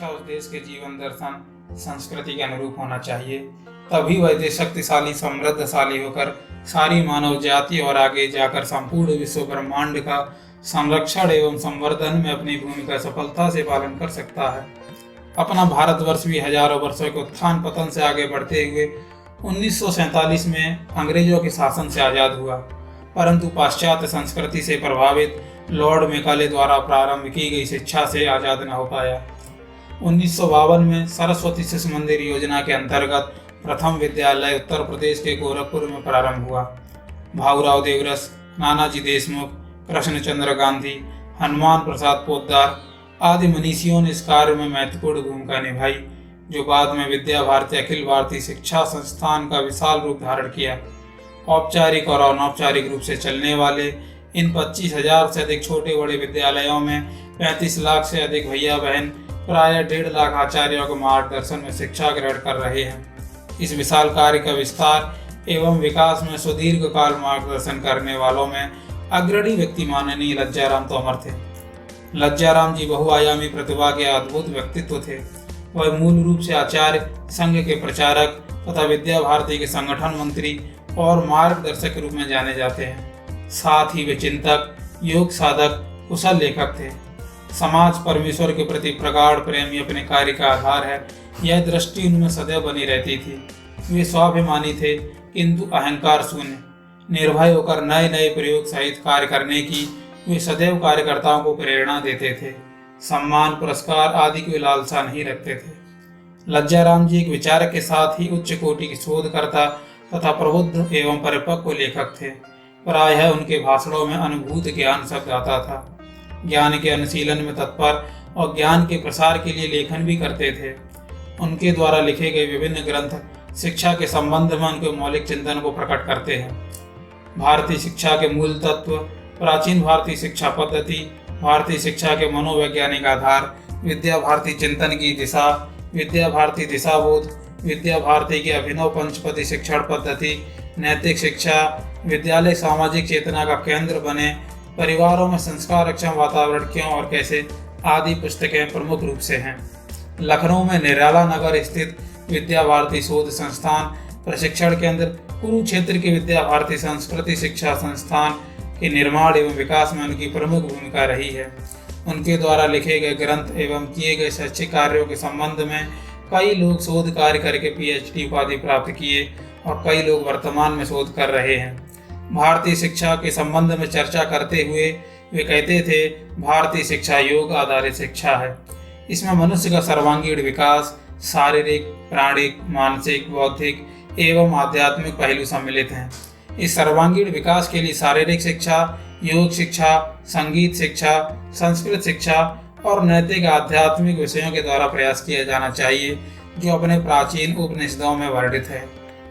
शिक्षा उस देश के जीवन दर्शन संस्कृति के अनुरूप होना चाहिए। तभी वह देश शक्तिशाली समृद्धशाली होकर सारी मानव जाति और आगे जाकर संपूर्ण विश्व ब्रह्मांड का संरक्षण एवं संवर्धन में अपनी भूमिका सफलता से पालन कर सकता है। अपना भारतवर्ष भी हजारों वर्षों के उत्थान पतन से आगे बढ़ते हुए 1947 में अंग्रेजों के शासन से आज़ाद हुआ, परंतु पाश्चात्य संस्कृति से प्रभावित लॉर्ड मैकाले द्वारा प्रारंभ की गई शिक्षा से आज़ाद न हो पाया। 1952 में सरस्वती शिशु मंदिर योजना के अंतर्गत प्रथम विद्यालय उत्तर प्रदेश के गोरखपुर में प्रारंभ हुआ। भाऊराव देवरस, नानाजी देशमुख, कृष्णचंद्र गांधी, हनुमान प्रसाद पोद्दार आदि मनीषियों ने इस कार्य में महत्वपूर्ण भूमिका निभाई, जो बाद में विद्या भारती अखिल भारतीय शिक्षा संस्थान का विशाल रूप धारण किया। औपचारिक और अनौपचारिक रूप से चलने वाले इन 25,000 से अधिक छोटे बड़े विद्यालयों में 35 लाख से अधिक भैया बहन प्राय 1.5 लाख आचार्यों के मार्गदर्शन में शिक्षा ग्रहण कर रहे हैं। इस विशाल कार्य का विस्तार एवं विकास में सुदीर्घ काल मार्गदर्शन करने वालों में अग्रणी व्यक्ति माननीय लज्जाराम तोमर थे। लज्जाराम जी बहुआयामी प्रतिभा के अद्भुत व्यक्तित्व थे। वह मूल रूप से आचार्य संघ के प्रचारक तथा विद्या भारती के संगठन मंत्री और मार्गदर्शक के रूप में जाने जाते हैं। साथ ही वे चिंतक, योग साधक, कुशल लेखक थे। समाज परमेश्वर के प्रति प्रगाढ़ प्रेम ही अपने कार्य का आधार है, यह दृष्टि उनमें सदैव बनी रहती थी। वे स्वाभिमानी थे किंतु अहंकार शून्य। निर्भय होकर नए नए प्रयोग सहित कार्य करने की वे सदैव कार्यकर्ताओं को प्रेरणा देते थे। सम्मान, पुरस्कार आदि की लालसा नहीं रखते थे। लज्जाराम जी एक विचारक के साथ ही उच्च कोटि के शोधकर्ता तथा प्रबुद्ध एवं परिपक्व लेखक थे। प्रायः उनके भाषणों में अनुभूत ज्ञान शब्द आता था। ज्ञान के अनुशीलन में तत्पर और ज्ञान के प्रसार के लिए लेखन भी करते थे। उनके द्वारा लिखे गए विभिन्न ग्रंथ शिक्षा के संबंध में उनके मौलिक चिंतन को प्रकट करते हैं। भारतीय शिक्षा के मूल तत्व, प्राचीन भारतीय शिक्षा पद्धति, भारतीय शिक्षा के मनोवैज्ञानिक आधार, विद्या भारती चिंतन की दिशा, विद्या भारती दिशाबोध, विद्या भारती की अभिनव पंचपदी शिक्षण पद्धति, नैतिक शिक्षा, विद्यालय सामाजिक चेतना का केंद्र बने, परिवारों में संस्कारक्षम वातावरण क्यों और कैसे आदि पुस्तकें प्रमुख रूप से हैं। लखनऊ में निराला नगर स्थित विद्या भारती शोध संस्थान, प्रशिक्षण केंद्र, कुरुक्षेत्र की विद्या भारती संस्कृति शिक्षा संस्थान के निर्माण एवं विकास में उनकी प्रमुख भूमिका रही है। उनके द्वारा लिखे गए ग्रंथ एवं किए गए शैक्षिक कार्यों के संबंध में कई लोग शोध कार्य करके PhD उपाधि प्राप्त किए और कई लोग वर्तमान में शोध कर रहे हैं। भारतीय शिक्षा के संबंध में चर्चा करते हुए वे कहते थे, भारतीय शिक्षा योग आधारित शिक्षा है। इसमें मनुष्य का सर्वांगीण विकास शारीरिक, प्राणिक, मानसिक, बौद्धिक एवं आध्यात्मिक पहलू सम्मिलित हैं। इस सर्वांगीण विकास के लिए शारीरिक शिक्षा, योग शिक्षा, संगीत शिक्षा, संस्कृत शिक्षा और नैतिक आध्यात्मिक विषयों के द्वारा प्रयास किया जाना चाहिए, जो अपने प्राचीन उपनिषदों में वर्णित है।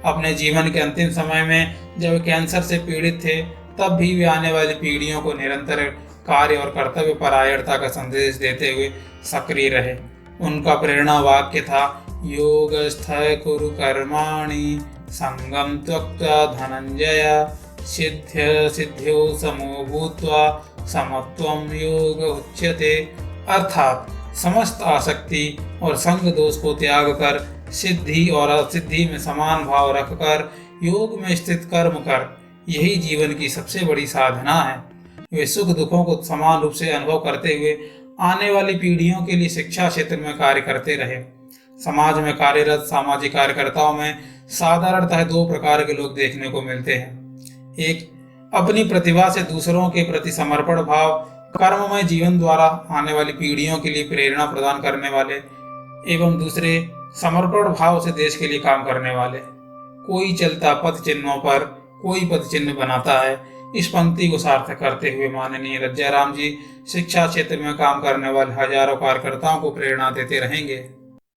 अपने जीवन के अंतिम समय में जब वे कैंसर से पीड़ित थे, तब भी वे आने वाली पीढ़ियों को निरंतर कार्य और कर्तव्य परायणता का संदेश देते हुए सक्रिय रहे। उनका प्रेरणा वाक्य था, योगस्थ कुरु कर्माणि संगम त्यक्त्वा धनंजय सिद्ध्यो समो भूत्वा समत्वं योग उच्यते। अर्थात समस्त आसक्ति और संग दोष को त्याग कर सिद्धि और असिद्धि में समान भाव रखकर योग में स्थित कर्म कर, यही जीवन की सबसे बड़ी साधना है। वे सुख दुखों को समान रूप से अनुभव करते हुए आने वाली पीढ़ियों के लिए शिक्षा क्षेत्र में कार्य करते रहे। समाज में कार्यरत सामाजिक कार्यकर्ताओं में साधारणतः 2 प्रकार के लोग देखने को मिलते हैं। एक, अपनी प्रतिभा से दूसरों के प्रति समर्पण भाव, कर्ममय जीवन द्वारा आने वाली पीढ़ियों के लिए प्रेरणा प्रदान करने वाले, एवं दूसरे, समर्पण भाव से देश के लिए काम करने वाले। कोई चलता पथ चिन्हों पर कोई पद चिन्ह बनाता है। इस पंक्ति को सार्थक करते हुए माननीय लज्जाराम जी शिक्षा क्षेत्र में काम करने वाले हजारों कार्यकर्ताओं को प्रेरणा देते रहेंगे।